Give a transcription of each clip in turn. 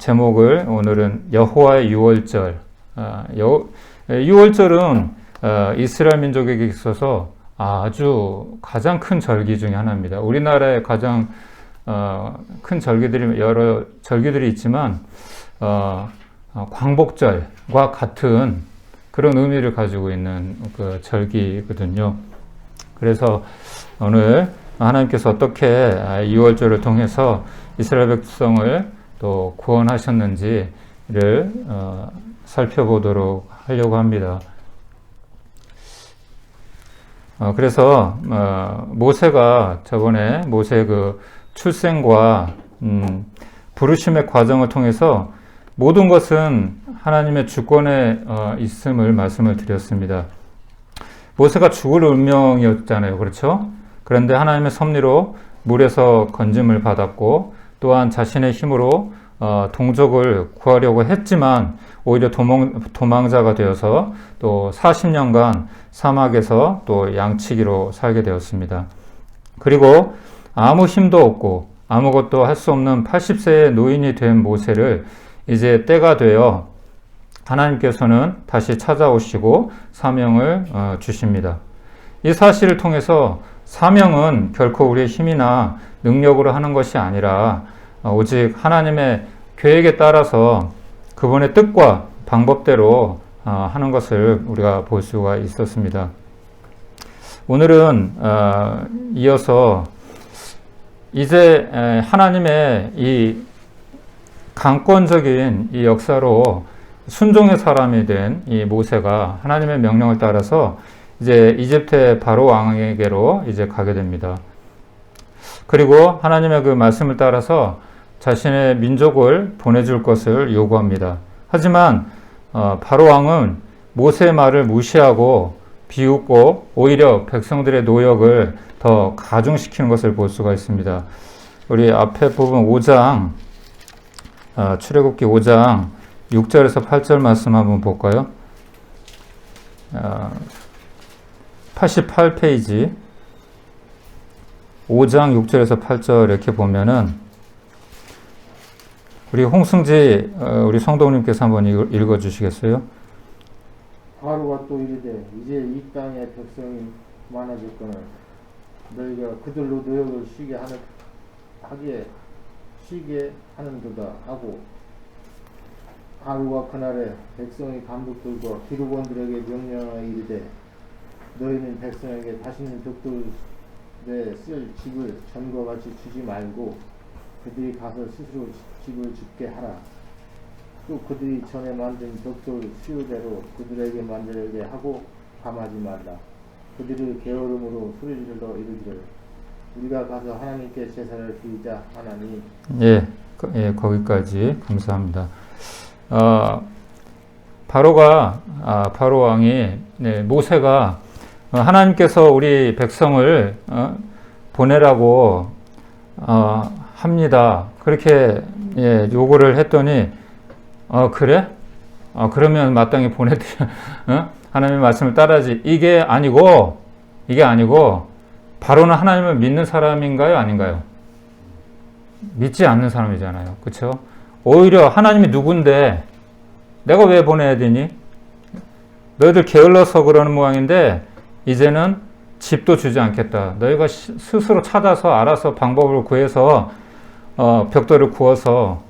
제목을 오늘은 여호와의 유월절. 유월절은 이스라엘 민족에게 있어서 아주 가장 큰 절기 중에 하나입니다. 우리나라에 가장 큰 절기들이 여러 절기들이 있지만 광복절과 같은 그런 의미를 가지고 있는 그 절기거든요. 그래서 오늘 하나님께서 어떻게 유월절을 통해서 이스라엘 백성을 또 구원하셨는지를 살펴보도록 하려고 합니다. 그래서 모세가 저번에 모세의 그 출생과 부르심의 과정을 통해서 모든 것은 하나님의 주권에 있음을 말씀을 드렸습니다. 모세가 죽을 운명이었잖아요. 그렇죠? 그런데 하나님의 섭리로 물에서 건짐을 받았고 또한 자신의 힘으로 동족을 구하려고 했지만 오히려 도망자가 되어서 또 40년간 사막에서 또 양치기로 살게 되었습니다. 그리고 아무 힘도 없고 아무것도 할 수 없는 80세의 노인이 된 모세를 이제 때가 되어 하나님께서는 다시 찾아오시고 사명을 주십니다. 이 사실을 통해서 사명은 결코 우리의 힘이나 능력으로 하는 것이 아니라 오직 하나님의 계획에 따라서 그분의 뜻과 방법대로 하는 것을 우리가 볼 수가 있었습니다. 오늘은 이어서 이제 하나님의 이 강권적인 이 역사로 순종의 사람이 된 이 모세가 하나님의 명령을 따라서 이제 이집트의 바로 왕에게로 이제 가게 됩니다. 그리고 하나님의 그 말씀을 따라서 자신의 민족을 보내줄 것을 요구합니다. 하지만 바로 왕은 모세의 말을 무시하고 비웃고 오히려 백성들의 노역을 더 가중시키는 것을 볼 수가 있습니다. 우리 앞에 부분 5장 출애굽기 5장 6절에서 8절 말씀 한번 볼까요? 88페이지 5장 6절에서 8절 이렇게 보면은 우리 홍승지 우리 성도님께서 한번 읽어 주시겠어요? 바로가 또 이르되 이제 이 땅에 백성이 많아졌거늘 너희가 그들로 노역을 쉬게 하는도다 하고 바로가 그날에 백성의 간부들과 기록원들에게 명령하여 이르되 너희는 백성에게 다시는 벽돌에 쓸 집을 전과 같이 주지 말고 그들이 가서 스스로 집을 짓게 하라. 또 그들이 전에 만든 벽돌 수요대로 그들에게 만들게 하고 감하지 말라. 그들이 게으름으로 소리질러 이르기를 우리가 가서 하나님께 제사를 드리자 하나니. 예, 거기까지 감사합니다. 바로 왕이 모세가 하나님께서 우리 백성을 보내라고 합니다. 그렇게 요구를 했더니 그래? 그러면 마땅히 보내드려. 하나님의 말씀을 따라야지. 이게 아니고 바로는 하나님을 믿는 사람인가요? 아닌가요? 믿지 않는 사람이잖아요. 그렇죠? 오히려 하나님이 누군데 내가 왜 보내야 되니? 너희들 게을러서 그러는 모양인데 이제는 집도 주지 않겠다. 너희가 스스로 찾아서 알아서 방법을 구해서 벽돌을 구워서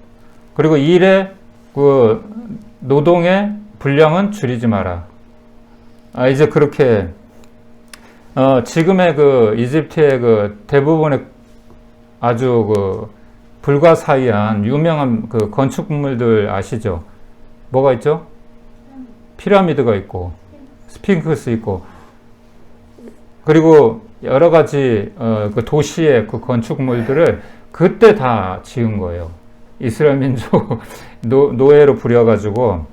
그리고 일의 그 노동의 분량은 줄이지 마라. 이제 그렇게 지금의 그 이집트의 그 대부분의 아주 그 불가사의한 유명한 그 건축물들 아시죠? 뭐가 있죠? 피라미드가 있고 스핑크스 있고 그리고 여러 가지 그 도시의 그 건축물들을 그때 다 지은 거예요. 이스라엘 민족 노예로 부려가지고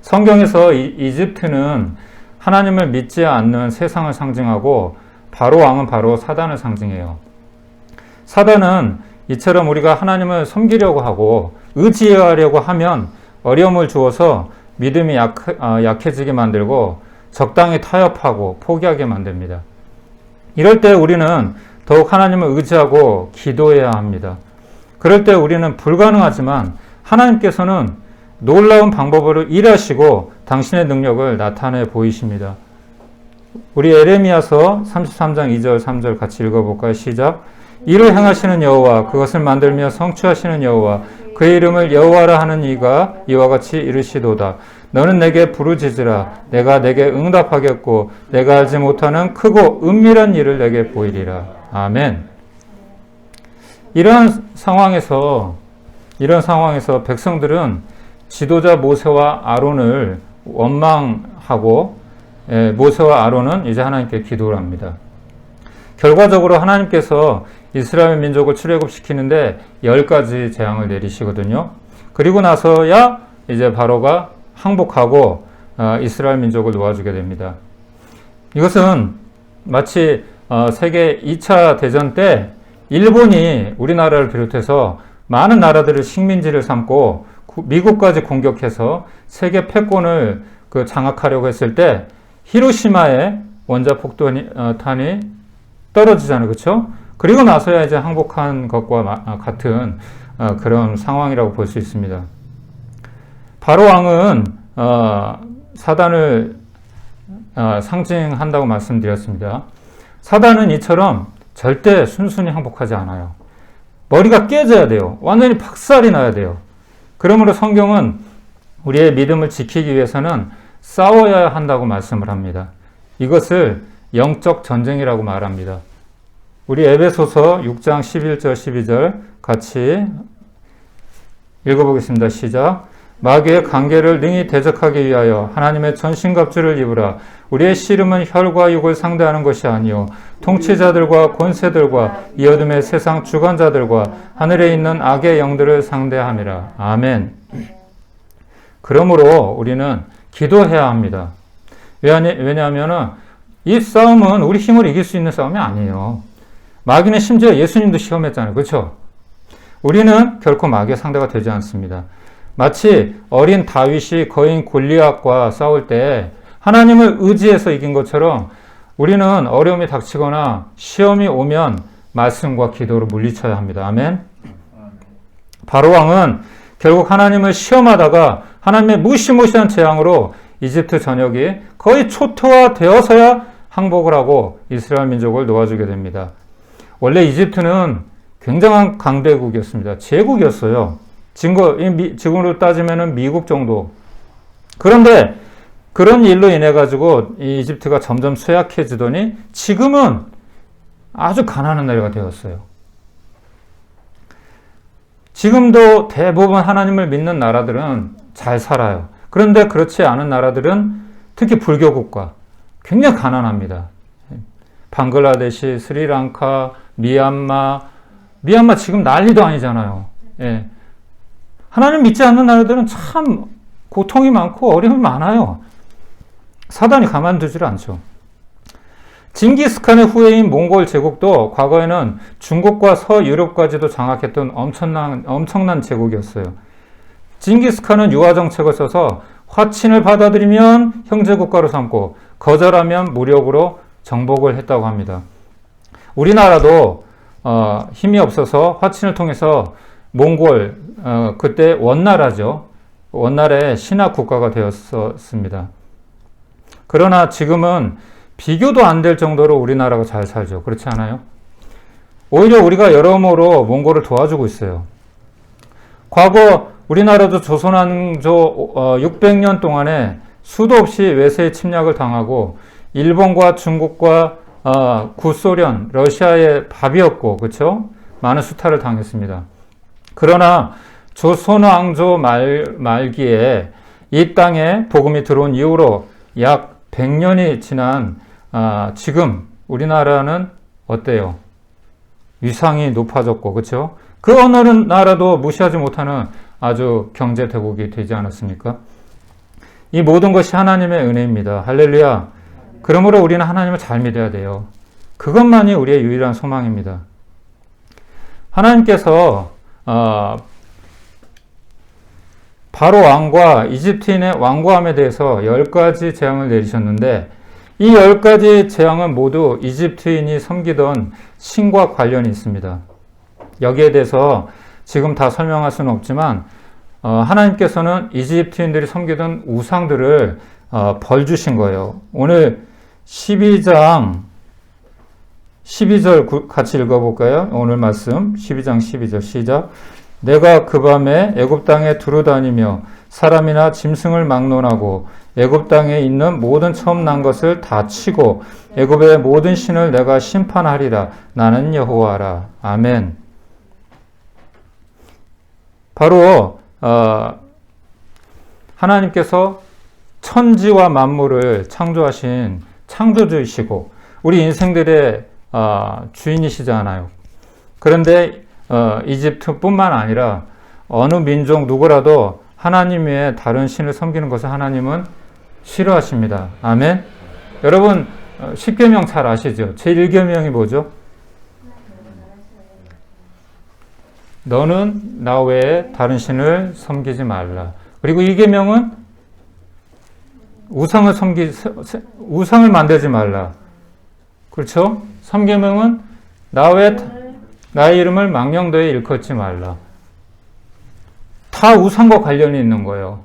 성경에서 이집트는 하나님을 믿지 않는 세상을 상징하고 바로 왕은 바로 사단을 상징해요. 사단은 이처럼 우리가 하나님을 섬기려고 하고 의지하려고 하면 어려움을 주어서 믿음이 약해지게 만들고 적당히 타협하고 포기하게 만듭니다. 이럴 때 우리는 더욱 하나님을 의지하고 기도해야 합니다. 그럴 때 우리는 불가능하지만 하나님께서는 놀라운 방법으로 일하시고 당신의 능력을 나타내 보이십니다. 우리 에레미야서 33장 2절 3절 같이 읽어볼까요? 시작. 이를 행하시는 여호와, 그것을 만들며 성취하시는 여호와, 그의 이름을 여호와라 하는 이가 이와 같이 이르시도다. 너는 내게 부르짖으라. 내가 내게 응답하겠고 내가 알지 못하는 크고 은밀한 일을 내게 보이리라. 아멘. 이런 상황에서 백성들은 지도자 모세와 아론을 원망하고, 모세와 아론은 이제 하나님께 기도를 합니다. 결과적으로 하나님께서 이스라엘 민족을 출애굽시키는데 10가지 재앙을 내리시거든요. 그리고 나서야 이제 바로가 항복하고 이스라엘 민족을 놓아주게 됩니다. 이것은 마치 세계 2차 대전 때 일본이 우리나라를 비롯해서 많은 나라들을 식민지를 삼고 미국까지 공격해서 세계 패권을 장악하려고 했을 때 히로시마에 원자폭탄이 떨어지잖아요. 그렇죠? 그리고 나서야 이제 항복한 것과 같은 그런 상황이라고 볼 수 있습니다. 바로 왕은 사단을 상징한다고 말씀드렸습니다. 사단은 이처럼 절대 순순히 항복하지 않아요. 머리가 깨져야 돼요. 완전히 박살이 나야 돼요. 그러므로 성경은 우리의 믿음을 지키기 위해서는 싸워야 한다고 말씀을 합니다. 이것을 영적 전쟁이라고 말합니다. 우리 에베소서 6장 11절 12절 같이 읽어보겠습니다. 시작. 마귀의 관계를 능히 대적하기 위하여 하나님의 전신갑주를 입으라. 우리의 씨름은 혈과 육을 상대하는 것이 아니요 통치자들과 권세들과 이 어둠의 세상 주관자들과 하늘에 있는 악의 영들을 상대함이라. 아멘. 그러므로 우리는 기도해야 합니다. 왜냐하면 이 싸움은 우리 힘으로 이길 수 있는 싸움이 아니에요. 마귀는 심지어 예수님도 시험했잖아요. 그렇죠? 우리는 결코 마귀의 상대가 되지 않습니다. 마치 어린 다윗이 거인 골리앗과 싸울 때 하나님을 의지해서 이긴 것처럼 우리는 어려움이 닥치거나 시험이 오면 말씀과 기도로 물리쳐야 합니다. 아멘. 바로왕은 결국 하나님을 시험하다가 하나님의 무시무시한 재앙으로 이집트 전역이 거의 초토화되어서야 항복을 하고 이스라엘 민족을 놓아주게 됩니다. 원래 이집트는 굉장한 강대국이었습니다. 제국이었어요. 지금으로 따지면 미국 정도. 그런데 그런 일로 인해 가지고 이 이집트가 점점 쇠약해지더니 지금은 아주 가난한 나라가 되었어요. 지금도 대부분 하나님을 믿는 나라들은 잘 살아요. 그런데 그렇지 않은 나라들은 특히 불교 국가 굉장히 가난합니다. 방글라데시, 스리랑카, 미얀마 지금 난리도 아니잖아요. 예. 하나님 믿지 않는 나라들은 참 고통이 많고 어려움이 많아요. 사단이 가만두질 않죠. 징기스칸의 후예인 몽골 제국도 과거에는 중국과 서유럽까지도 장악했던 엄청난 제국이었어요. 징기스칸은 유화 정책을 써서 화친을 받아들이면 형제국가로 삼고 거절하면 무력으로 정복을 했다고 합니다. 우리나라도 힘이 없어서 화친을 통해서 몽골, 그때 원나라죠. 원나라의 신화 국가가 되었습니다. 그러나 지금은 비교도 안 될 정도로 우리나라가 잘 살죠. 그렇지 않아요? 오히려 우리가 여러모로 몽골을 도와주고 있어요. 과거 우리나라도 조선왕조 600년 동안에 수도 없이 외세의 침략을 당하고 일본과 중국과 구소련, 러시아의 밥이었고, 그렇죠? 많은 수탈을 당했습니다. 그러나 조선왕조 말기에 이 땅에 복음이 들어온 이후로 약 100년이 지난 지금 우리나라는 어때요? 위상이 높아졌고, 그렇죠? 그 어느 나라도 무시하지 못하는 아주 경제 대국이 되지 않았습니까? 이 모든 것이 하나님의 은혜입니다. 할렐루야. 그러므로 우리는 하나님을 잘 믿어야 돼요. 그것만이 우리의 유일한 소망입니다. 하나님께서 바로 왕과 이집트인의 완고함에 대해서 10가지 재앙을 내리셨는데 이 10가지 재앙은 모두 이집트인이 섬기던 신과 관련이 있습니다. 여기에 대해서 지금 다 설명할 수는 없지만 하나님께서는 이집트인들이 섬기던 우상들을 벌 주신 거예요. 오늘 12장 12절 같이 읽어볼까요? 오늘 말씀 12장 12절 시작. 내가 그 밤에 애굽 땅에 두루다니며 사람이나 짐승을 막론하고 애굽 땅에 있는 모든 처음 난 것을 다 치고 애굽의 모든 신을 내가 심판하리라. 나는 여호와라. 아멘. 바로 하나님께서 천지와 만물을 창조하신 창조주이시고 우리 인생들의 주인이시잖아요. 그런데 이집트뿐만 아니라 어느 민족 누구라도 하나님 외에 다른 신을 섬기는 것을 하나님은 싫어하십니다. 아멘. 여러분 10계명 잘 아시죠? 제1계명이 뭐죠? 너는 나 외에 다른 신을 섬기지 말라. 그리고 2계명은 우상을 만들지 말라. 그렇죠? 3계명은 나 외에 나의 이름을 망령되이 일컫지 말라. 다 우상과 관련이 있는 거예요.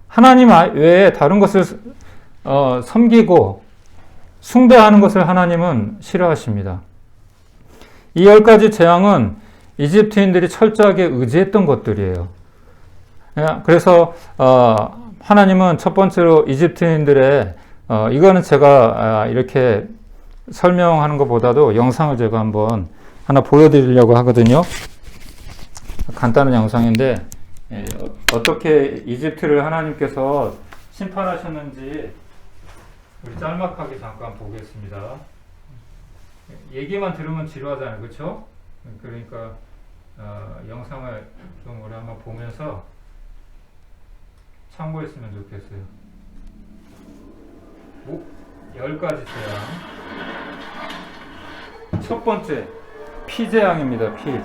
하나님 외에 다른 것을 섬기고 숭배하는 것을 하나님은 싫어하십니다. 이 10가지 재앙은 이집트인들이 철저하게 의지했던 것들이에요. 그래서 하나님은 첫 번째로 이집트인들의 이거는 제가 이렇게 설명하는 것보다도 영상을 제가 한번 하나 보여드리려고 하거든요. 간단한 영상인데 어떻게 이집트를 하나님께서 심판하셨는지 우리 짤막하게 잠깐 보겠습니다. 얘기만 들으면 지루하잖아요, 그렇죠? 그러니까 영상을 좀 우리 한번 보면서 참고했으면 좋겠어요. 10가지 재앙. 첫 번째 피재앙입니다. 피.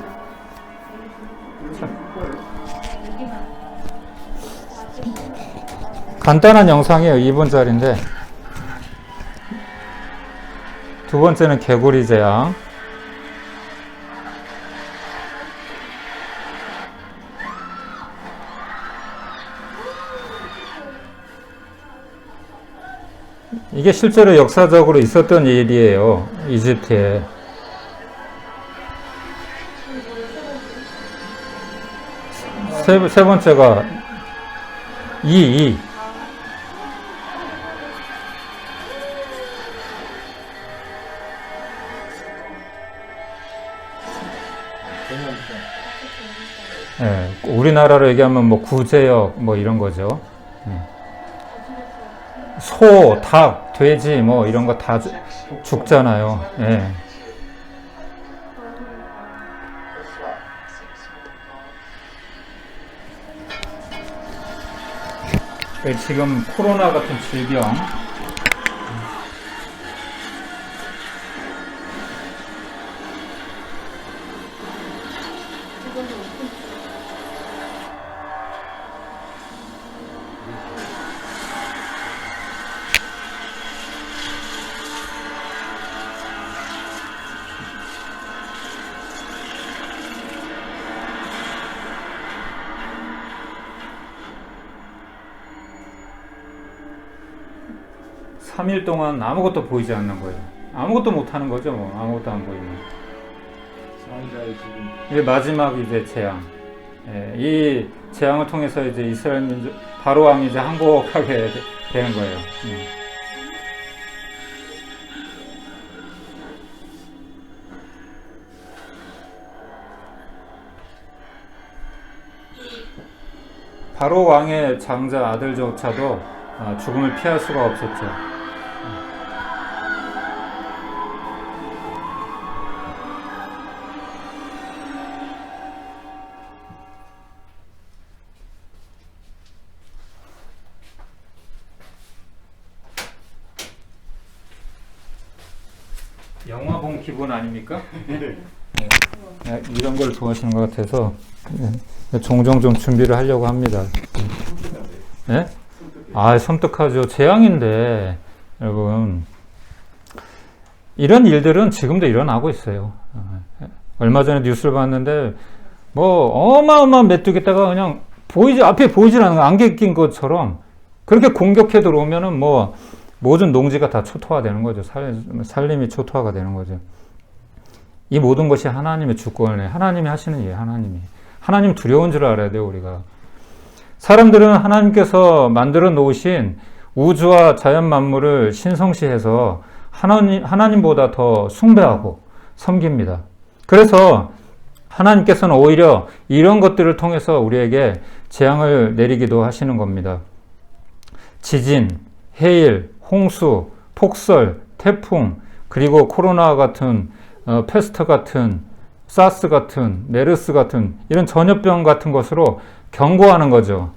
간단한 영상이에요. 2분짜리인데 두 번째는 개구리 재앙. 이게 실제로 역사적으로 있었던 일이에요. 이집트에. 세 번째가 이. 예, 우리나라로 얘기하면 뭐 구제역 뭐 이런 거죠. 소, 닭, 돼지 뭐 이런 거 다 죽잖아요. 예. 지금 코로나 같은 질병, 삼 일 동안 아무것도 보이지 않는 거예요. 아무것도 못 하는 거죠, 뭐. 아무것도 안 보이면. 이게 마지막 이제 재앙. 예, 이 재앙을 통해서 이제 이스라엘 민족, 바로 왕이 이제 항복하게 되는 거예요. 바로 왕의 장자 아들조차도 죽음을 피할 수가 없었죠. 영화 본 기분 아닙니까? 네. 이런 걸 좋아하시는 것 같아서 종종 좀 준비를 하려고 합니다. 네? 아, 섬뜩하죠. 재앙인데 여러분 이런 일들은 지금도 일어나고 있어요. 얼마 전에 뉴스를 봤는데 뭐 어마어마한 메뚜기다가 그냥 앞에 보이질 않는 거, 안개 낀 것처럼 그렇게 공격해 들어오면은 뭐 모든 농지가 다 초토화되는 거죠. 살림이 초토화가 되는 거죠. 이 모든 것이 하나님의 주권에 하나님이 하시는 일이에요. 하나님 두려운 줄 알아야 돼요, 우리가. 사람들은 하나님께서 만들어 놓으신 우주와 자연 만물을 신성시해서 하나님보다 더 숭배하고 섬깁니다. 그래서 하나님께서는 오히려 이런 것들을 통해서 우리에게 재앙을 내리기도 하시는 겁니다. 지진, 해일, 홍수, 폭설, 태풍, 그리고 코로나 같은 패스트 같은, 사스 같은, 메르스 같은 이런 전염병 같은 것으로 경고하는 거죠.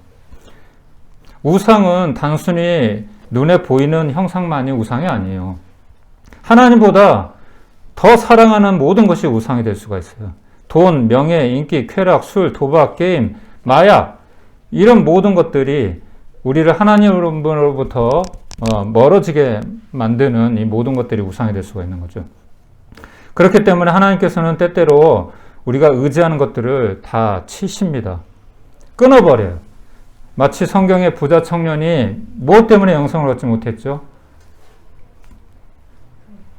우상은 단순히 눈에 보이는 형상만이 우상이 아니에요. 하나님보다 더 사랑하는 모든 것이 우상이 될 수가 있어요. 돈, 명예, 인기, 쾌락, 술, 도박, 게임, 마약 이런 모든 것들이 우리를 하나님으로부터 멀어지게 만드는 이 모든 것들이 우상이 될 수가 있는 거죠. 그렇기 때문에 하나님께서는 때때로 우리가 의지하는 것들을 다 치십니다. 끊어버려요. 마치 성경의 부자 청년이 무엇 때문에 영생을 얻지 못했죠?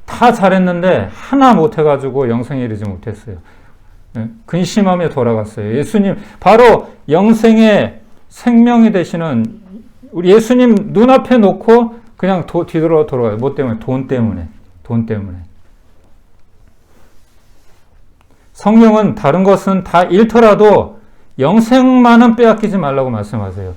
다 잘했는데 하나 못해가지고 영생에 이르지 못했어요. 근심하며 돌아갔어요. 예수님, 바로 영생의 생명이 되시는 우리 예수님 눈앞에 놓고 그냥 뒤돌아 돌아가요. 뭐 때문에? 돈 때문에. 성경은 다른 것은 다 잃더라도 영생만은 빼앗기지 말라고 말씀하세요.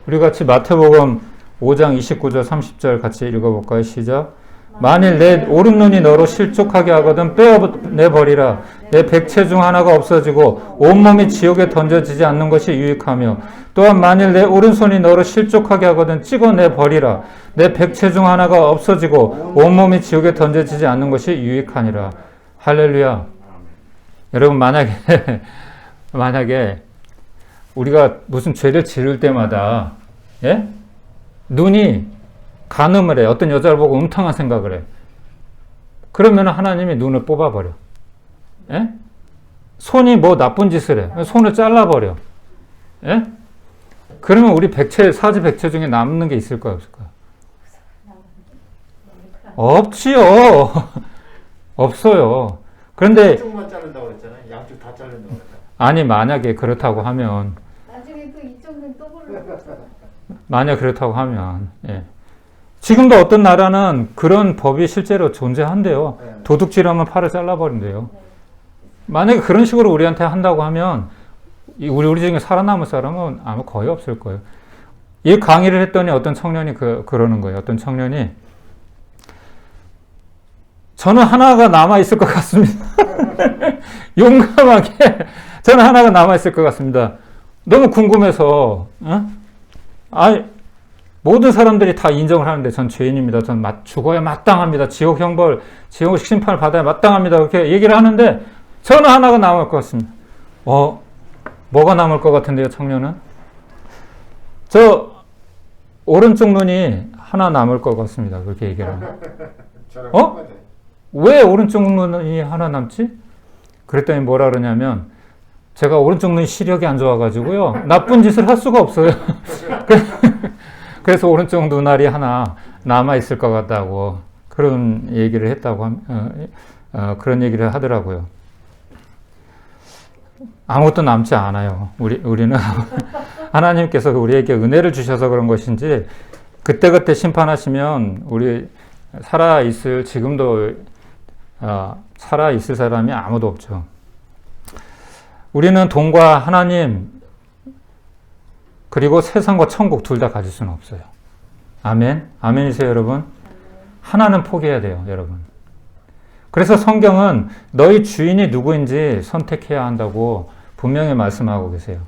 우리 같이 마태복음 5장 29절 30절 같이 읽어볼까요? 시작. 만일 내 오른눈이 너로 실족하게 하거든 빼어내버리라. 내 백체 중 하나가 없어지고 온몸이 지옥에 던져지지 않는 것이 유익하며 또한 만일 내 오른손이 너로 실족하게 하거든 찍어내버리라. 내 백체 중 하나가 없어지고 온몸이 지옥에 던져지지 않는 것이 유익하니라. 할렐루야. 여러분 만약에 우리가 무슨 죄를 지을 때마다 눈이 간음을 해. 어떤 여자를 보고 음탕한 생각을 해. 그러면 하나님이 눈을 뽑아버려. 손이 뭐 나쁜 짓을 해. 손을 잘라버려. 그러면 우리 사지 백체 중에 남는 게 있을까요? 없을까요? 없지요. 없어요. 그런데 한쪽만 자른다고 그랬잖아요. 양쪽 다 자른다고 그랬잖아요. 아니 만약에 그렇다고 하면 나중에 또 이쪽은 또 볼러. 만약 그렇다고 하면 지금도 어떤 나라는 그런 법이 실제로 존재한대요. 도둑질하면 팔을 잘라버린대요. 만약에 그런 식으로 우리한테 한다고 하면 우리 중에 살아남을 사람은 아마 거의 없을 거예요. 이 강의를 했더니 어떤 청년이 그러는 거예요. 어떤 청년이 저는 하나가 남아있을 것 같습니다. 용감하게 저는 하나가 남아있을 것 같습니다. 너무 궁금해서 모든 사람들이 다 인정을 하는데 전 죄인입니다. 전 죽어야 마땅합니다. 지옥 형벌, 지옥 심판을 받아야 마땅합니다. 그렇게 얘기를 하는데 저는 하나가 남을 것 같습니다. 뭐가 남을 것 같은데요, 청년은? 저 오른쪽 눈이 하나 남을 것 같습니다. 그렇게 얘기를 하면. 왜 오른쪽 눈이 하나 남지? 그랬더니 뭐라 그러냐면 제가 오른쪽 눈이 시력이 안 좋아가지고요. 나쁜 짓을 할 수가 없어요. 그래서 오른쪽 눈알이 하나 남아있을 것 같다고 그런 얘기를 했다고 그런 얘기를 하더라고요. 아무것도 남지 않아요. 우리는 하나님께서 우리에게 은혜를 주셔서 그런 것인지 그때그때 심판하시면 우리 지금도 살아있을 사람이 아무도 없죠. 우리는 돈과 하나님 그리고 세상과 천국 둘 다 가질 수는 없어요. 아멘. 아멘이세요, 여러분? 하나는 포기해야 돼요, 여러분. 그래서 성경은 너희 주인이 누구인지 선택해야 한다고 분명히 말씀하고 계세요.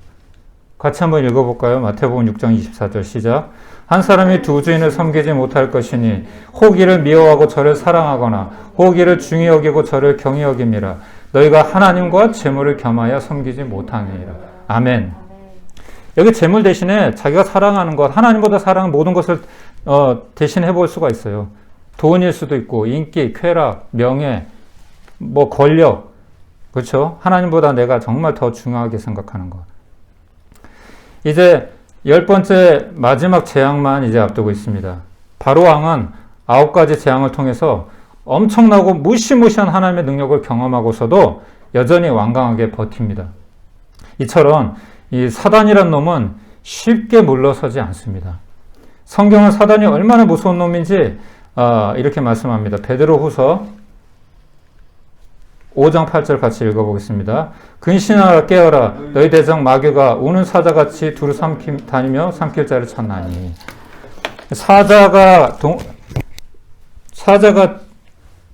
같이 한번 읽어볼까요? 마태복음 6장 24절 시작. 한 사람이 두 주인을 섬기지 못할 것이니 혹 이를 미워하고 저를 사랑하거나 혹 이를 중히 여기고 저를 경히 여김이라. 너희가 하나님과 재물을 겸하여 섬기지 못하니라. 아멘. 여기 재물 대신에 자기가 사랑하는 것, 하나님보다 사랑하는 모든 것을 대신해 볼 수가 있어요. 돈일 수도 있고 인기, 쾌락, 명예, 권력, 그렇죠? 하나님보다 내가 정말 더 중요하게 생각하는 것. 이제 10번째 마지막 재앙만 이제 앞두고 있습니다. 바로 왕은 9가지 재앙을 통해서 엄청나고 무시무시한 하나님의 능력을 경험하고서도 여전히 완강하게 버팁니다. 이처럼 이 사단이란 놈은 쉽게 물러서지 않습니다. 성경은 사단이 얼마나 무서운 놈인지 이렇게 말씀합니다. 베드로후서 5장 8절 같이 읽어보겠습니다. 근신하라 깨어라 너희 대장 마귀가 우는 사자같이 두루 다니며 삼킬 자를 찾나니. 사자가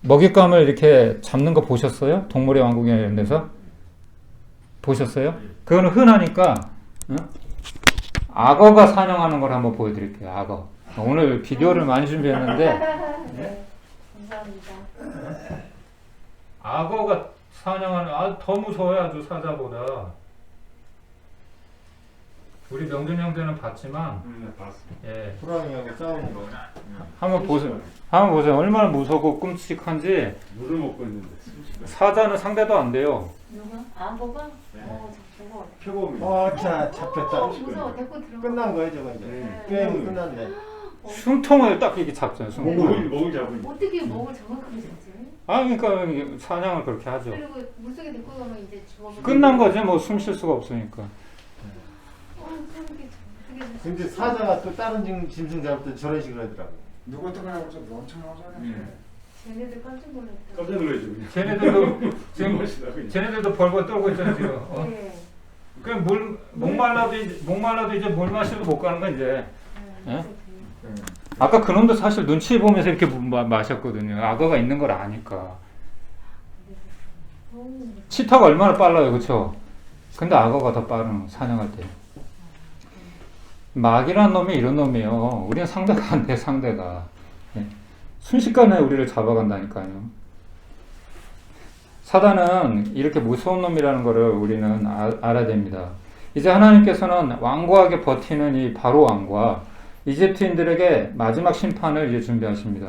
먹잇감을 이렇게 잡는 거 보셨어요? 동물의 왕국이나 이런 데서? 보셨어요? 그거는 흔하니까 악어가 사냥하는 걸 한번 보여드릴게요. 악어. 오늘 비디오를 많이 준비했는데 네, 감사합니다. 악어가 사냥하는 더 무서워요. 아주 사자보다. 우리 명준 형제는 봤지만 예. 호랑이하고 싸우는 거. 한번 보세요. 한번 보세요. 얼마나 무섭고 끔찍한지. 물을 먹고 있는데 사자는 상대도 안 돼요. 누가? 악어가? 저거. 표범이. 자, 잡혔다. 무서워. 데리고 들어가. 끝난 거예요, 저거 이제. 네. 게임은 끝났네. 숨통을 딱 이렇게 잡잖아요. 숨통. 목을 잡으니. 어떻게 먹을 정확하게 잡지? 그러니까 이게 사냥을 그렇게 하죠. 그리고 물속에 데리고 가면 이제 죽어버리고. 끝난 거지. 뭐 숨 쉴 수가 없으니까. 근데 사자가 또 다른 짐승 잡을 때 저런 식으로 하더라고. 누구한테 그냥 좀 엄청 하잖아요. 쟤네들 깜짝 놀랐다. 깜짝 놀라죠. 쟤네들도 지금 멋있다, 그냥. 쟤네들도 벌벌 떨고 있잖아요 지금. 네. 그냥 목말라도 이제 물 마시러 못 가는 거 이제. 예? 아까 그놈도 사실 눈치 보면서 이렇게 마셨거든요. 악어가 있는 걸 아니까. 치타가 얼마나 빨라요, 그렇죠? 근데 악어가 더 빠른 사냥할 때. 마귀라는 놈이 이런 놈이에요. 우리는 상대가 안 돼, 상대가. 예. 순식간에 우리를 잡아간다니까요. 사단은 이렇게 무서운 놈이라는 것을 우리는 알아야 됩니다. 이제 하나님께서는 완고하게 버티는 이 바로 왕과 이집트인들에게 마지막 심판을 이제 준비하십니다.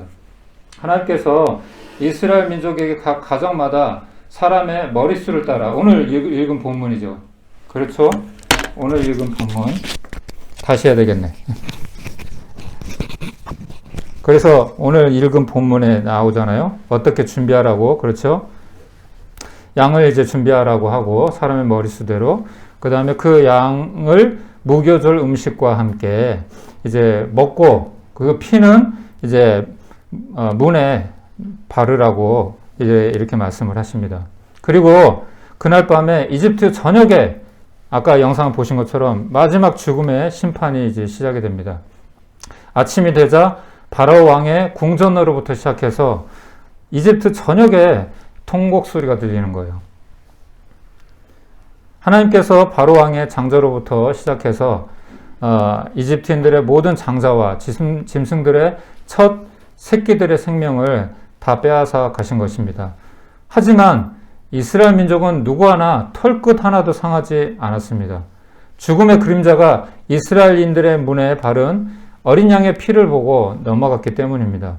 하나님께서 이스라엘 민족에게 각 가정마다 사람의 머릿수를 따라 오늘 읽은 본문이죠. 그렇죠? 오늘 읽은 본문 다시 해야 되겠네. 그래서 오늘 읽은 본문에 나오잖아요. 어떻게 준비하라고, 그렇죠? 양을 이제 준비하라고 하고 사람의 머릿수대로 그 다음에 그 양을 무교절 음식과 함께 이제 먹고 그 피는 이제 문에 바르라고 이제 이렇게 말씀을 하십니다. 그리고 그날 밤에 이집트 전역에 아까 영상 보신 것처럼 마지막 죽음의 심판이 이제 시작이 됩니다. 아침이 되자 바로 왕의 궁전으로부터 시작해서 이집트 전역에 통곡 소리가 들리는 거예요. 하나님께서 바로 왕의 장자로부터 시작해서 이집트인들의 모든 장자와 짐승들의 첫 새끼들의 생명을 다 빼앗아 가신 것입니다. 하지만 이스라엘 민족은 누구 하나 털끝 하나도 상하지 않았습니다. 죽음의 그림자가 이스라엘인들의 문에 바른 어린 양의 피를 보고 넘어갔기 때문입니다.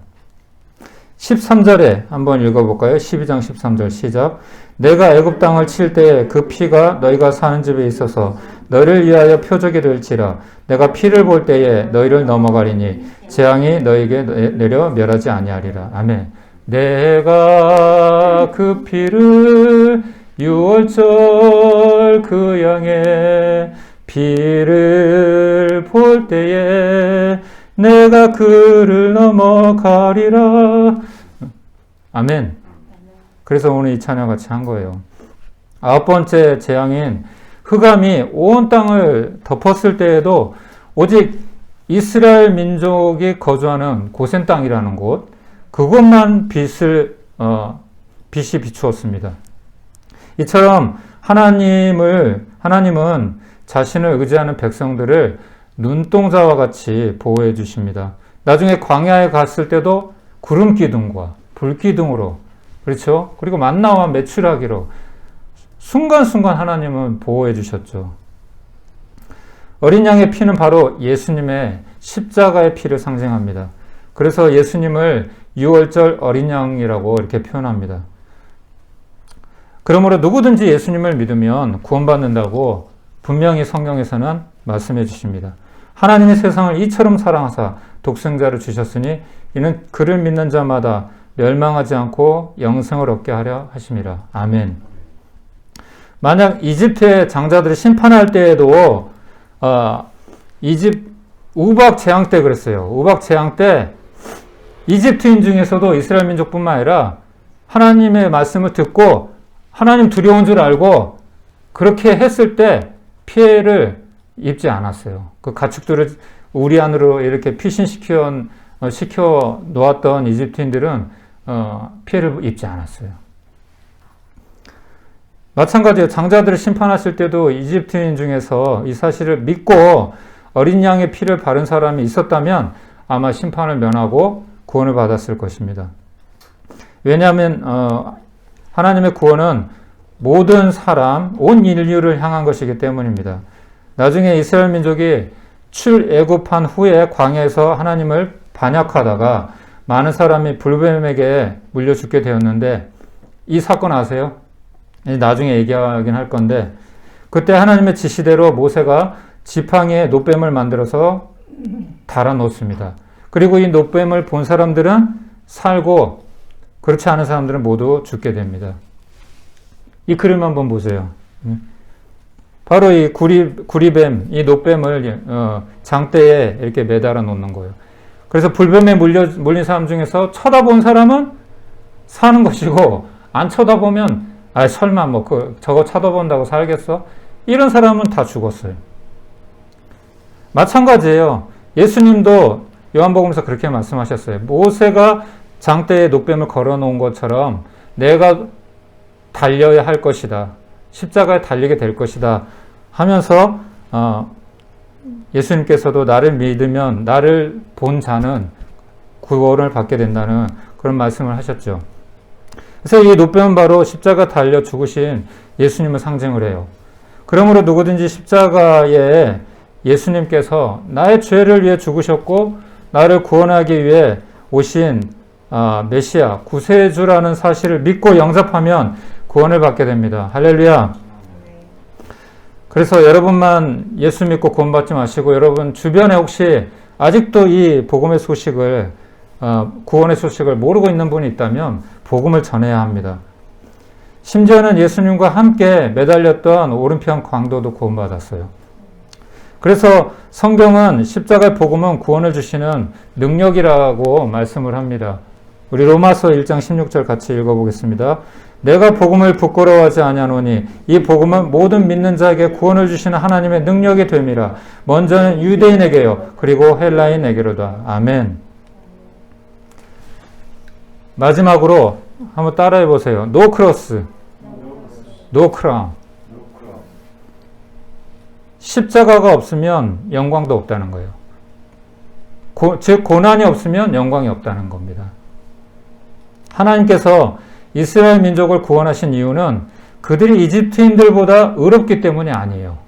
13절에 한번 읽어볼까요? 12장 13절 시작. 내가 애굽 땅을 칠 때에 그 피가 너희가 사는 집에 있어서 너희를 위하여 표적이 될지라. 내가 피를 볼 때에 너희를 넘어가리니 재앙이 너희에게 내려 멸하지 아니하리라. 아멘. 내가 그 피를 6월절 그 양의 피를 볼 때에 내가 그를 넘어가리라. 아멘. 그래서 오늘 이 찬양 같이 한 거예요. 9번째 재앙인 흑암이 온 땅을 덮었을 때에도 오직 이스라엘 민족이 거주하는 고센 땅이라는 곳, 그것만 빛이 비추었습니다. 이처럼 하나님은 자신을 의지하는 백성들을 눈동자와 같이 보호해 주십니다. 나중에 광야에 갔을 때도 구름 기둥과 불 기둥으로, 그렇죠? 그리고 만나와 메추라기로 순간순간 하나님은 보호해 주셨죠. 어린 양의 피는 바로 예수님의 십자가의 피를 상징합니다. 그래서 예수님을 6월절 어린 양이라고 이렇게 표현합니다. 그러므로 누구든지 예수님을 믿으면 구원받는다고 분명히 성경에서는 말씀해 주십니다. 하나님이 세상을 이처럼 사랑하사 독생자를 주셨으니 이는 그를 믿는 자마다 멸망하지 않고 영생을 얻게 하려 하심이라. 아멘. 만약 이집트의 장자들을 심판할 때에도 우박 재앙 때 그랬어요. 우박 재앙 때 이집트인 중에서도 이스라엘 민족뿐만 아니라 하나님의 말씀을 듣고 하나님 두려운 줄 알고 그렇게 했을 때 피해를 입지 않았어요. 그 가축들을 우리 안으로 이렇게 피신시켜 놓았던 이집트인들은 피해를 입지 않았어요. 마찬가지로 장자들을 심판하실 때도 이집트인 중에서 이 사실을 믿고 어린 양의 피를 바른 사람이 있었다면 아마 심판을 면하고 구원을 받았을 것입니다. 왜냐하면 하나님의 구원은 모든 사람, 온 인류를 향한 것이기 때문입니다. 나중에 이스라엘 민족이 출애굽한 후에 광야에서 하나님을 반역하다가 많은 사람이 불뱀에게 물려 죽게 되었는데 이 사건 아세요? 나중에 얘기하긴 할 건데 그때 하나님의 지시대로 모세가 지팡이에 놋뱀을 만들어서 달아 놓습니다. 그리고 이 놋뱀을 본 사람들은 살고 그렇지 않은 사람들은 모두 죽게 됩니다. 이 그림 한번 보세요. 바로 이 구리뱀, 이 놋뱀을 장대에 이렇게 매달아 놓는 거예요. 그래서 불뱀에 물린 사람 중에서 쳐다본 사람은 사는 것이고 안 쳐다보면 설마 저거 쳐다본다고 살겠어? 이런 사람은 다 죽었어요. 마찬가지예요. 예수님도 요한복음에서 그렇게 말씀하셨어요. 모세가 장대에 놋뱀을 걸어 놓은 것처럼 내가 달려야 할 것이다. 십자가에 달리게 될 것이다. 하면서 예수님께서도 나를 믿으면 나를 본 자는 구원을 받게 된다는 그런 말씀을 하셨죠. 그래서 이 놋뱀은 바로 십자가 달려 죽으신 예수님을 상징을 해요. 그러므로 누구든지 십자가에 예수님께서 나의 죄를 위해 죽으셨고 나를 구원하기 위해 오신 메시아, 구세주라는 사실을 믿고 영접하면 구원을 받게 됩니다. 할렐루야. 그래서 여러분만 예수 믿고 구원받지 마시고 여러분 주변에 혹시 아직도 이 복음의 소식을 구원의 소식을 모르고 있는 분이 있다면 복음을 전해야 합니다. 심지어는 예수님과 함께 매달렸던 오른편 광도도 구원받았어요. 그래서 성경은 십자가의 복음은 구원을 주시는 능력이라고 말씀을 합니다. 우리 로마서 1장 16절 같이 읽어보겠습니다. 내가 복음을 부끄러워하지 아니하노니 이 복음은 모든 믿는 자에게 구원을 주시는 하나님의 능력이 됨이라. 먼저는 유대인에게요 그리고 헬라인에게로다. 아멘. 마지막으로 한번 따라해 보세요. 노 크로스, 노 크라운. 십자가가 없으면 영광도 없다는 거예요. 즉 고난이 없으면 영광이 없다는 겁니다. 하나님께서 이스라엘 민족을 구원하신 이유는 그들이 이집트인들보다 의롭기 때문이 아니에요.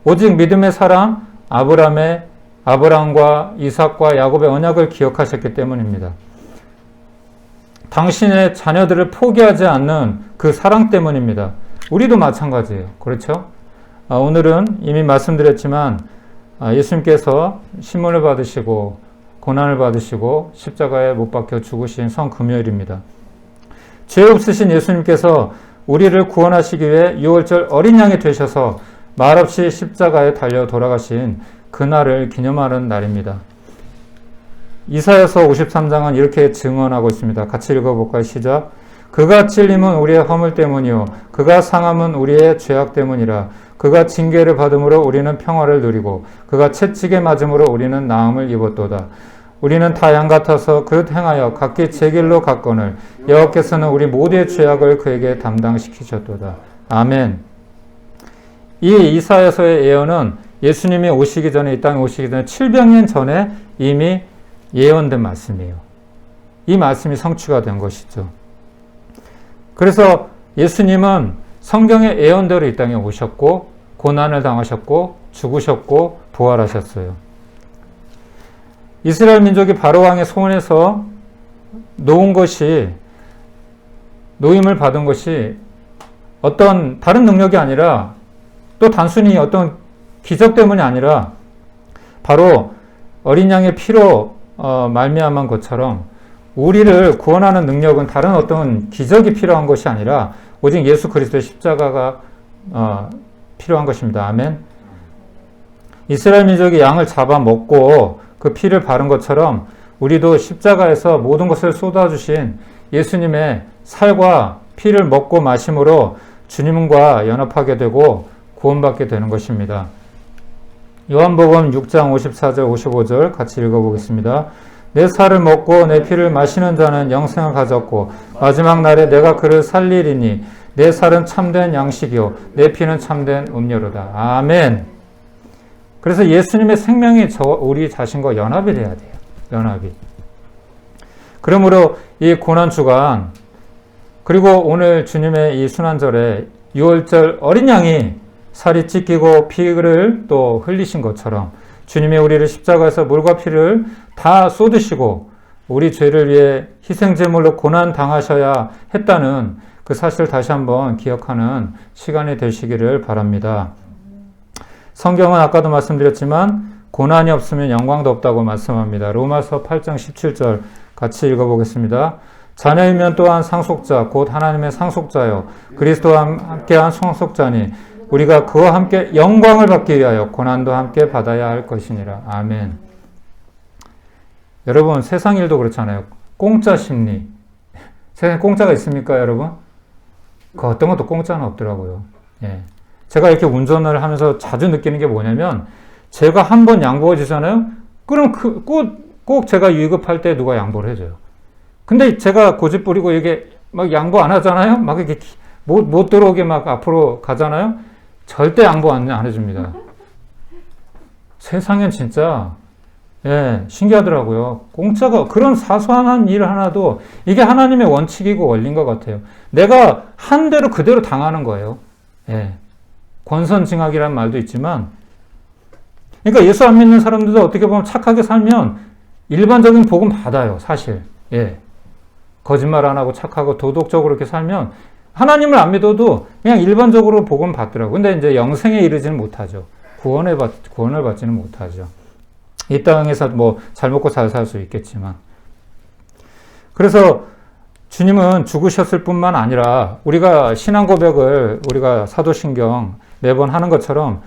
오직 믿음의 사람 아브라함과 이삭과 야곱의 언약을 기억하셨기 때문입니다. 당신의 자녀들을 포기하지 않는 그 사랑 때문입니다. 우리도 마찬가지예요. 그렇죠? 오늘은 이미 말씀드렸지만 예수님께서 신문을 받으시고 고난을 받으시고 십자가에 못 박혀 죽으신 성금요일입니다. 죄 없으신 예수님께서 우리를 구원하시기 위해 유월절 어린 양이 되셔서 말없이 십자가에 달려 돌아가신 그날을 기념하는 날입니다. 이사야서 53장은 이렇게 증언하고 있습니다. 같이 읽어볼까요? 시작. 그가 찔림은 우리의 허물 때문이요 그가 상함은 우리의 죄악 때문이라. 그가 징계를 받음으로 우리는 평화를 누리고 그가 채찍에 맞음으로 우리는 나음을 입었도다. 우리는 다 양 같아서 그릇 행하여 각기 제 길로 갔거늘 여호와께서는 우리 모두의 죄악을 그에게 담당시키셨도다. 아멘. 이 이사야서의 예언은 예수님이 오시기 전에 이 땅에 오시기 전에 700년 전에 이미 예언된 말씀이에요. 이 말씀이 성취가 된 것이죠. 그래서 예수님은 성경의 예언대로 이 땅에 오셨고 고난을 당하셨고 죽으셨고 부활하셨어요. 이스라엘 민족이 바로왕의 손에서 노임을 받은 것이 어떤 다른 능력이 아니라 또 단순히 어떤 기적 때문이 아니라 바로 어린 양의 피로 말미암은 것처럼 우리를 구원하는 능력은 다른 어떤 기적이 필요한 것이 아니라 오직 예수 그리스도의 십자가가 필요한 것입니다. 아멘. 이스라엘 민족이 양을 잡아먹고 그 피를 바른 것처럼 우리도 십자가에서 모든 것을 쏟아주신 예수님의 살과 피를 먹고 마심으로 주님과 연합하게 되고 구원받게 되는 것입니다. 요한복음 6장 54절 55절 같이 읽어보겠습니다. 내 살을 먹고 내 피를 마시는 자는 영생을 가졌고 마지막 날에 내가 그를 살리리니 내 살은 참된 양식이요 내 피는 참된 음료로다. 아멘. 그래서 예수님의 생명이 우리 자신과 연합이 돼야 돼요. 연합이. 그러므로 이 고난주간 그리고 오늘 주님의 이 순환절에 유월절 어린 양이 살이 찢기고 피를 또 흘리신 것처럼 주님이 우리를 십자가에서 물과 피를 다 쏟으시고 우리 죄를 위해 희생제물로 고난 당하셔야 했다는 그 사실을 다시 한번 기억하는 시간이 되시기를 바랍니다. 성경은 아까도 말씀드렸지만 고난이 없으면 영광도 없다고 말씀합니다. 로마서 8장 17절 같이 읽어보겠습니다. 자녀이면 또한 상속자 곧 하나님의 상속자요 그리스도와 함께한 상속자니 우리가 그와 함께 영광을 받기 위하여 고난도 함께 받아야 할 것이니라. 아멘. 여러분 세상 일도 그렇잖아요. 공짜 심리. 세상에 공짜가 있습니까 여러분? 그 어떤 것도 공짜는 없더라고요. 예. 제가 이렇게 운전을 하면서 자주 느끼는 게 뭐냐면 제가 한번 양보해 주잖아요. 그럼 꼭 제가 위급할 때 누가 양보를 해줘요. 근데 제가 고집 부리고 이게 막 양보 안 하잖아요. 막 이렇게 못 들어오게 막 앞으로 가잖아요. 절대 양보 안 해줍니다. 세상엔 진짜 예, 신기하더라고요. 공짜가 그런 사소한 일 하나도 이게 하나님의 원칙이고 원리인 것 같아요. 내가 한 대로 그대로 당하는 거예요. 예, 권선징악이라는 말도 있지만 그러니까 예수 안 믿는 사람들도 어떻게 보면 착하게 살면 일반적인 복음 받아요. 사실. 예, 거짓말 안 하고 착하고 도덕적으로 이렇게 살면 하나님을 안 믿어도 그냥 일반적으로 복음 받더라고요. 근데 이제 영생에 이르지는 못하죠. 구원을 받지는 못하죠. 이 땅에서 뭐 잘 먹고 잘 살 수 있겠지만. 그래서 주님은 죽으셨을 뿐만 아니라 우리가 신앙 고백을 우리가 사도신경 매번 하는 것처럼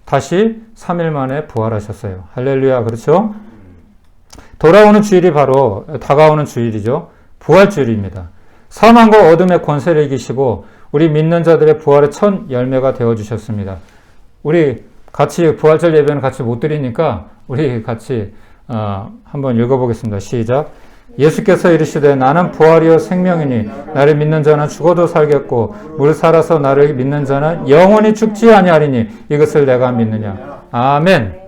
다시 3일 만에 부활하셨어요. 할렐루야. 그렇죠? 돌아오는 주일이 바로 다가오는 주일이죠. 부활주일입니다. 사망과 어둠의 권세를 이기시고 우리 믿는 자들의 부활의 첫 열매가 되어주셨습니다. 우리 같이 부활절 예배는 같이 못 드리니까 우리 같이 한번 읽어보겠습니다. 시작. 예수께서 이르시되 나는 부활이요 생명이니 나를 믿는 자는 죽어도 살겠고 물 살아서 나를 믿는 자는 영원히 죽지 아니하리니 이것을 내가 믿느냐. 아멘.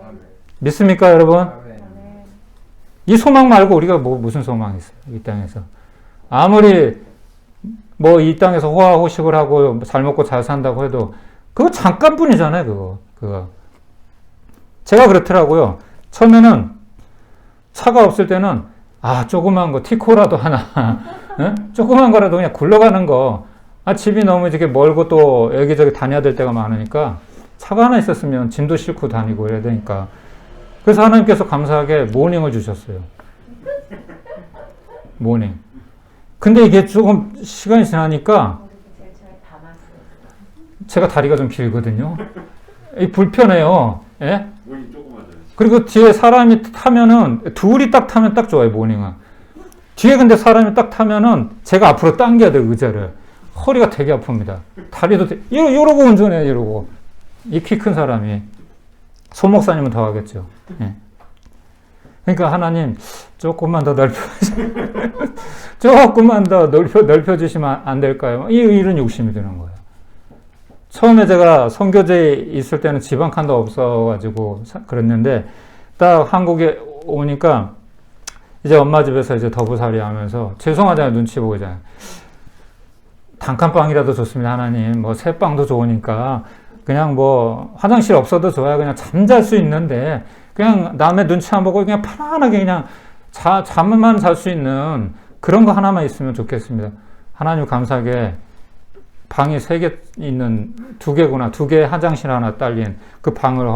믿습니까 여러분? 이 소망 말고 우리가 무슨 소망이 있어요? 이 땅에서. 아무리 뭐 이 땅에서 호화호식을 하고 잘 먹고 잘 산다고 해도 그거 잠깐뿐이잖아요. 그거. 제가 그렇더라고요. 처음에는 차가 없을 때는 조그만 거 티코라도 하나 네? 조그만 거라도 그냥 굴러가는 거 집이 너무 이렇게 멀고 또 여기저기 다녀야 될 때가 많으니까 차가 하나 있었으면 짐도 싣고 다니고 이래야 되니까 그래서 하나님께서 감사하게 모닝을 주셨어요. 모닝. 근데 이게 조금 시간이 지나니까 제가 다리가 좀 길거든요. 불편해요. 예? 그리고 뒤에 사람이 타면은 둘이 딱 타면 딱 좋아요. 모닝은. 뒤에 근데 사람이 딱 타면은 제가 앞으로 당겨야 돼요. 의자를. 허리가 되게 아픕니다. 다리도 이러고 운전해요. 이러고. 이 키 큰 사람이. 소 목사님은 더 하겠죠. 예. 그러니까 하나님 조금만 더 넓혀주시면 안 될까요? 이런 욕심이 드는 거예요. 처음에 제가 선교제에 있을 때는 지방칸도 없어가지고 그랬는데 딱 한국에 오니까 이제 엄마 집에서 이제 더부살이 하면서 죄송하잖아요. 눈치 보이잖아요. 단칸방이라도 좋습니다. 하나님 뭐 새방도 좋으니까 그냥 뭐 화장실 없어도 좋아요. 그냥 잠잘 수 있는데 그냥 남의 눈치 안 보고 그냥 편안하게 그냥 잠만 잘 수 있는 그런 거 하나만 있으면 좋겠습니다. 하나님 감사하게 방이 3개 있는 2개구나. 2개 화장실 하나 딸린 그 방을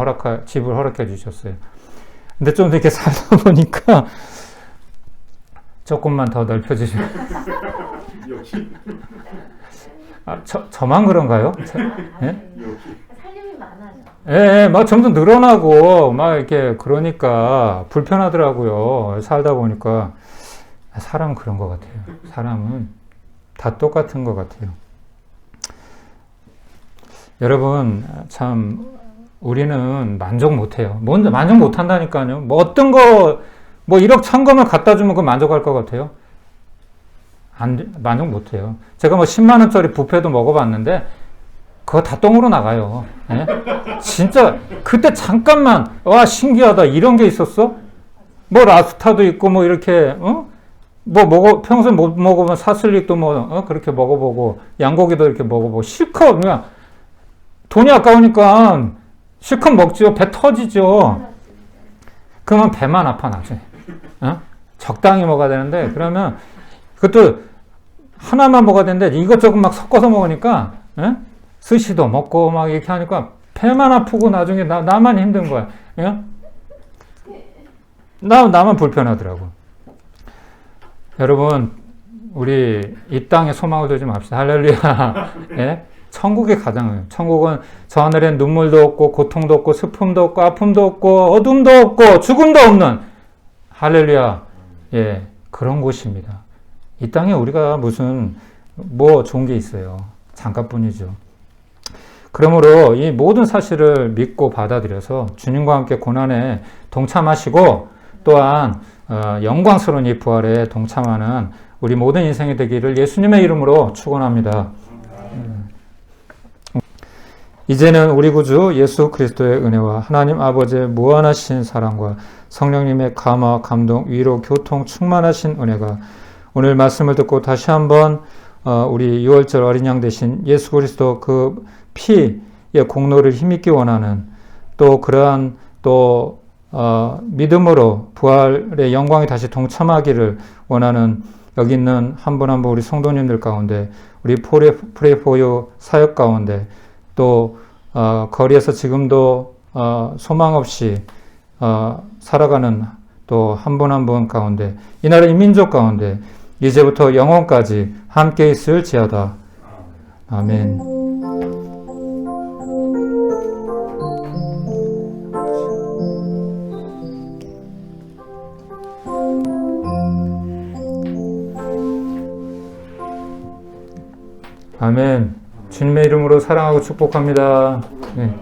집을 허락해 주셨어요. 근데 좀 이렇게 살다 보니까 조금만 더 넓혀주시면. 역시. 저만 그런가요? 예? 역시. 살림이 많아져. 예, 막 점점 늘어나고, 막 이렇게, 그러니까, 불편하더라고요. 살다 보니까. 사람은 그런 것 같아요. 사람은 다 똑같은 것 같아요. 여러분, 참, 우리는 만족 못 해요. 먼저 만족 못 한다니까요. 뭐 어떤 거, 뭐 1억 1000검을 갖다 주면 그 만족할 것 같아요? 만족 못 해요. 제가 뭐 10만원짜리 뷔페도 먹어봤는데, 그거 다 똥으로 나가요. 예? 진짜, 그때 잠깐만, 와, 신기하다. 이런 게 있었어? 뭐, 라스타도 있고, 뭐, 이렇게, 평소에 못 먹어본 사슬릭도 그렇게 먹어보고, 양고기도 이렇게 먹어보고, 실컷, 그냥, 돈이 아까우니까, 실컷 먹죠. 배 터지죠. 그러면 배만 아파, 나중에. 적당히 먹어야 되는데, 그러면, 그것도, 하나만 먹어야 되는데, 이것저것 막 섞어서 먹으니까, 스시도 먹고 막 이렇게 하니까 배만 아프고 나중에 나만 힘든 거야. 예? 나만 불편하더라고. 여러분, 우리 이 땅에 소망을 두지 맙시다. 할렐루야. 예? 천국이 가장, 천국은 저 하늘엔 눈물도 없고 고통도 없고 슬픔도 없고 아픔도 없고 어둠도 없고 죽음도 없는 할렐루야. 예, 그런 곳입니다. 이 땅에 우리가 무슨 뭐 좋은 게 있어요. 잠깐뿐이죠. 그러므로 이 모든 사실을 믿고 받아들여서 주님과 함께 고난에 동참하시고 또한 영광스러운 이 부활에 동참하는 우리 모든 인생이 되기를 예수님의 이름으로 축원합니다. 이제는 우리 구주 예수 그리스도의 은혜와 하나님 아버지의 무한하신 사랑과 성령님의 감화, 감동, 위로, 교통, 충만하신 은혜가 오늘 말씀을 듣고 다시 한번 우리 6월절 어린 양 되신 예수 그리스도 그 피의 공로를 힘입기 원하는 또 그러한 또 믿음으로 부활의 영광에 다시 동참하기를 원하는 여기 있는 한 분 한 분 우리 성도님들 가운데 우리 프레이 포유 사역 가운데 또 거리에서 지금도 소망 없이 살아가는 또 한 분 한 분 가운데 이 나라 이 민족 가운데 이제부터 영원까지 함께 있을지어다. 아멘. 아멘. 주님의 이름으로 사랑하고 축복합니다. 네.